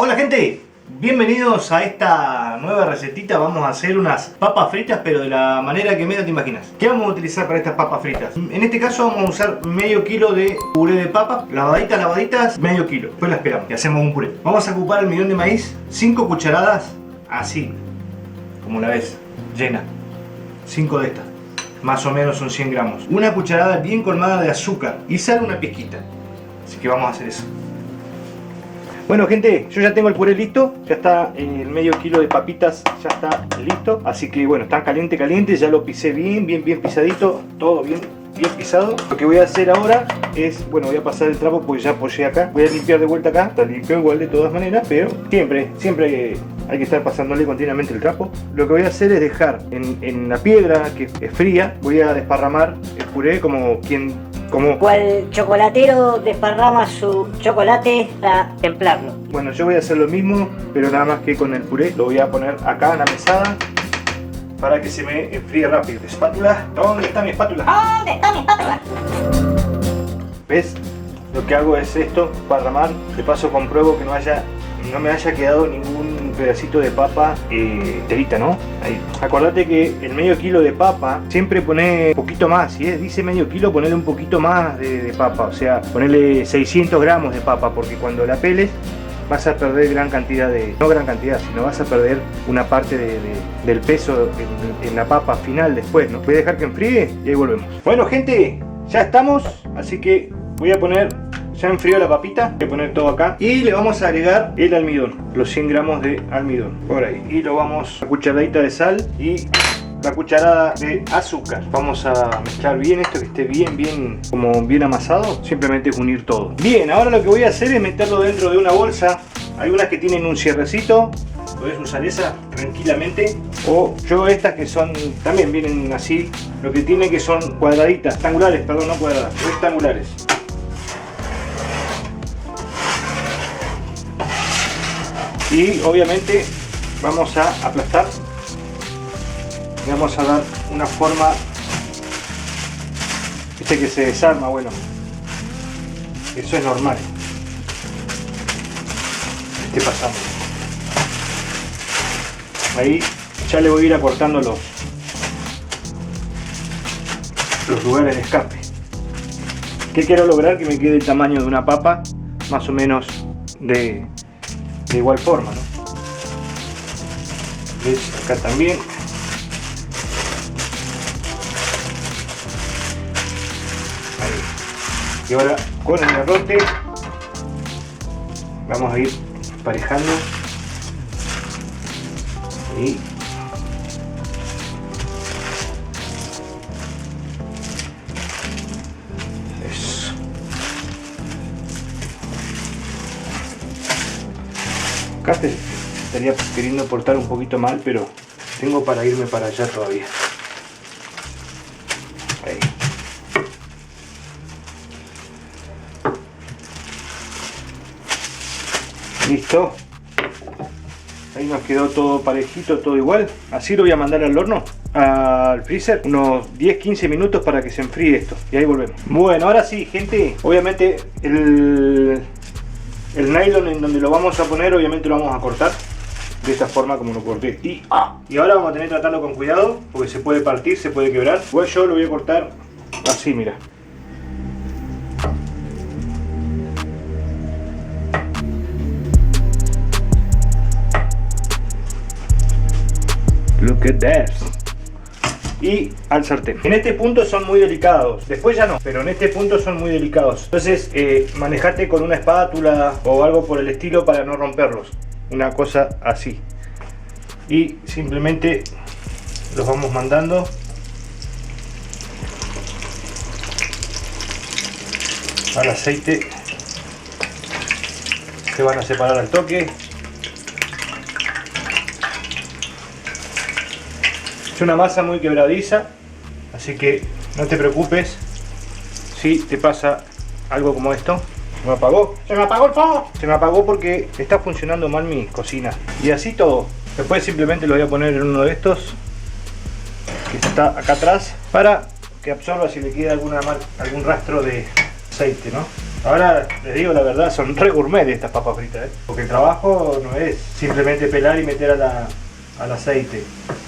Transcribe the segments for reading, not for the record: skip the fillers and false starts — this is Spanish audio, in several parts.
Hola gente, bienvenidos a esta nueva recetita. Vamos a hacer unas papas fritas, pero de la manera que menos te imaginas. ¿Qué vamos a utilizar para estas papas fritas? En este caso vamos a usar medio kilo de puré de papa, lavaditas, medio kilo. Después las pelamos y hacemos un puré. Vamos a ocupar almidón de maíz, 5 cucharadas, así, como la ves, llena. 5 de estas, más o menos son 100 gramos. Una cucharada bien colmada de azúcar y sal una pizquita. Así que vamos a hacer eso. Bueno gente, yo ya tengo el puré listo, ya está el medio kilo de papitas, ya está listo. Así que bueno, está caliente, ya lo pisé bien pisadito, todo bien pisado. Lo que voy a hacer ahora es, bueno, voy a pasar el trapo porque ya apoyé acá. Voy a limpiar de vuelta acá, está limpio igual de todas maneras, pero siempre hay que estar pasándole continuamente el trapo. Lo que voy a hacer es dejar en la piedra que es fría, voy a desparramar el puré como cual chocolatero desparrama su chocolate para templarlo. Bueno, yo voy a hacer lo mismo, pero nada más que con el puré. Lo voy a poner acá en la mesada para que se me enfríe rápido. Espátula, ¿dónde está mi espátula? ¿Dónde está mi espátula? ¿Ves? Lo que hago es esto, parramar. De paso compruebo que no me haya quedado ningún pedacito de papa enterita, ¿no? Ahí. Acordate que el medio kilo de papa siempre pone un poquito más. Si dice medio kilo, ponele un poquito más de papa. O sea, ponele 600 gramos de papa, porque cuando la peles vas a perder no gran cantidad, sino vas a perder una parte del peso en la papa final después, ¿no? Voy a dejar que enfríe y ahí volvemos. Bueno gente, ya estamos, así que voy a poner... Ya enfrió la papita, voy a poner todo acá y le vamos a agregar el almidón, los 100 gramos de almidón, por ahí. Y lo vamos, una cucharadita de sal y la cucharada de azúcar. Vamos a mezclar bien esto, que esté bien amasado. Simplemente es unir todo. Bien, ahora lo que voy a hacer es meterlo dentro de una bolsa. Hay unas que tienen un cierrecito, podés usar esa tranquilamente. O yo estas que son, también vienen así, lo que tienen que son cuadraditas, rectangulares, perdón, no cuadradas, rectangulares. Y obviamente vamos a aplastar y vamos a dar una forma, que se desarma. Bueno, eso es normal, pasando ahí. Ya le voy a ir acortando los lugares de escape. ¿Qué quiero lograr? Que me quede el tamaño de una papa, más o menos de igual forma, ¿no? ¿Ves? Acá también. Ahí. Y ahora con el garrote vamos a ir emparejando y eso. Acá te estaría queriendo portar un poquito mal, pero tengo para irme para allá todavía. Ahí. Listo. Ahí nos quedó todo parejito, todo igual. Así lo voy a mandar al horno, al freezer, unos 10-15 minutos para que se enfríe esto. Y ahí volvemos. Bueno, ahora sí, gente. Obviamente el nylon en donde lo vamos a poner, obviamente lo vamos a cortar de esta forma como lo corté. Y ahora vamos a tener que tratarlo con cuidado, porque se puede partir, se puede quebrar. Pues yo lo voy a cortar así, mira. Look at that. Y al sartén. En este punto son muy delicados, después ya no, pero en este punto son muy delicados. Entonces manejate con una espátula o algo por el estilo para no romperlos. Una cosa así. Y simplemente los vamos mandando al aceite. Se van a separar al toque. Es una masa muy quebradiza, así que no te preocupes si te pasa algo como esto. ¿Se me apagó? ¡Se me apagó el fuego! Se me apagó porque está funcionando mal mi cocina. Y así todo. Después simplemente lo voy a poner en uno de estos que está acá atrás para que absorba si le queda algún rastro de aceite, ¿no? Ahora les digo la verdad, son re gourmet estas papas fritas, porque el trabajo no es simplemente pelar y meter al aceite,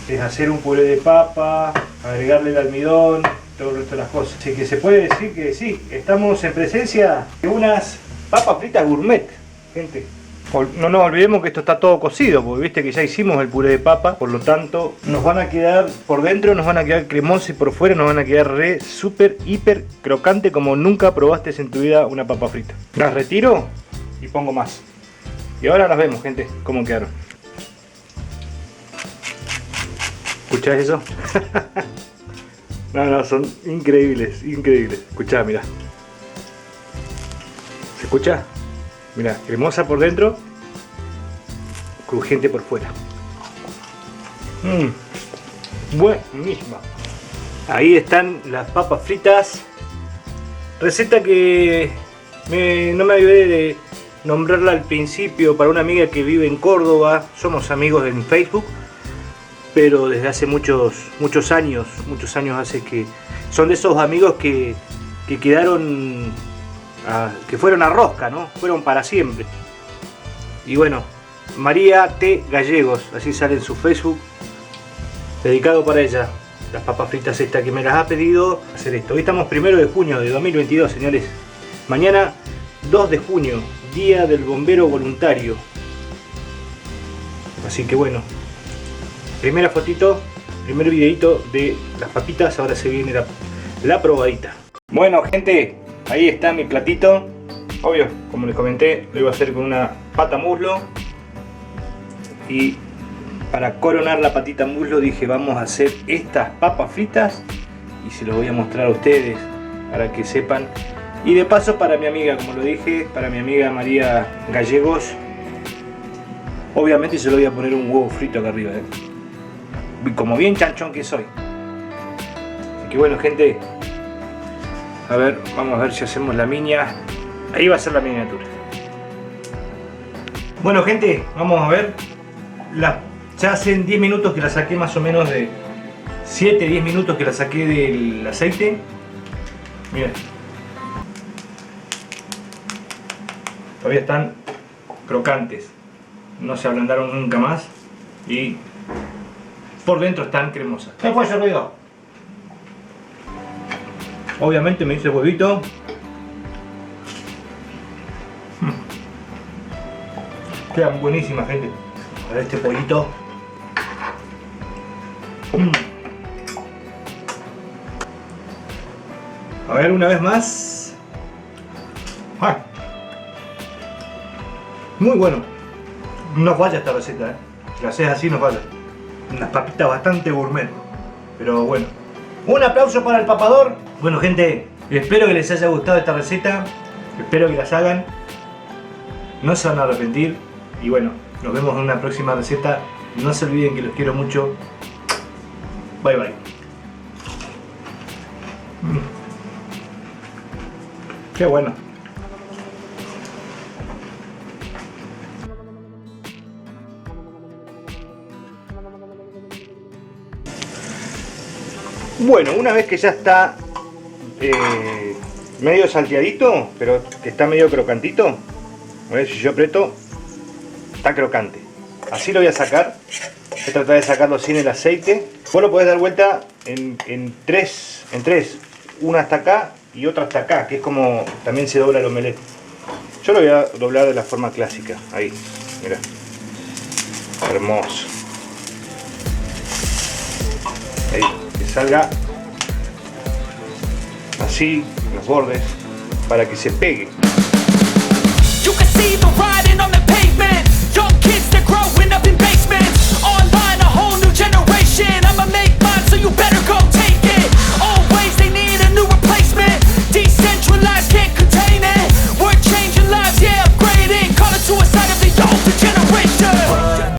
es hacer un puré de papa, agregarle el almidón, todo el resto de las cosas. Así que se puede decir que sí, estamos en presencia de unas papas fritas gourmet, gente. No nos olvidemos que esto está todo cocido, porque viste que ya hicimos el puré de papa, por lo tanto nos van a quedar por dentro, nos van a quedar cremosos y por fuera nos van a quedar re, súper, hiper crocante, como nunca probaste en tu vida una papa frita. Las retiro y pongo más. Y ahora las vemos, gente, cómo quedaron. ¿Escuchás eso? No, son increíbles, increíbles. Escuchá, mirá. ¿Se escucha? Mirá, cremosa por dentro, crujiente por fuera. Buenísima. Ahí están las papas fritas. Receta que no me olvidé de nombrarla al principio para una amiga que vive en Córdoba. Somos amigos en Facebook, pero desde hace muchos años hace que son de esos amigos que quedaron, que fueron a rosca, ¿no? Fueron para siempre. Y bueno, María T. Gallegos, así sale en su Facebook, dedicado para ella. Las papas fritas esta que me las ha pedido hacer esto. Hoy estamos 1 de junio de 2022, señores. Mañana 2 de junio, Día del Bombero Voluntario. Así que bueno, primera fotito, primer videito de las papitas. Ahora se viene la probadita. Bueno, gente, ahí está mi platito. Obvio, como les comenté, lo iba a hacer con una pata muslo. Y para coronar la patita muslo dije, vamos a hacer estas papas fritas. Y se los voy a mostrar a ustedes para que sepan. Y de paso para mi amiga, como lo dije, para mi amiga María Gallegos. Obviamente se lo voy a poner un huevo frito acá arriba, como bien chanchón que soy. Así que bueno, gente, a ver, vamos a ver si hacemos la minia. Ahí va a ser la miniatura. Bueno, gente, vamos a ver. Ya hace 10 minutos que la saqué, más o menos de 7-10 minutos que la saqué del aceite. Miren, todavía están crocantes, no se ablandaron nunca más y por dentro están cremosas. ¿Qué fue ese ruido? Obviamente me hice el huevito. Quedan buenísimas, gente. A ver este pollito. A ver, una vez más. Muy bueno. No falla esta receta, Si la haces así no falla. Unas papitas bastante gourmet. Pero bueno. Un aplauso para el papador. Bueno, gente, espero que les haya gustado esta receta. Espero que las hagan. No se van a arrepentir. Y bueno, nos vemos en una próxima receta. No se olviden que los quiero mucho. Bye bye. Qué bueno. Bueno, una vez que ya está medio salteadito, pero que está medio crocantito, a ver si yo aprieto, está crocante. Así lo voy a sacar. Voy a tratar de sacarlo sin el aceite. Vos lo podés dar vuelta en tres. Una hasta acá y otra hasta acá, que es como también se dobla el omelette. Yo lo voy a doblar de la forma clásica. Ahí, mira. Hermoso. Ahí, que salga así los bordes para que se pegue. You can see the writing on the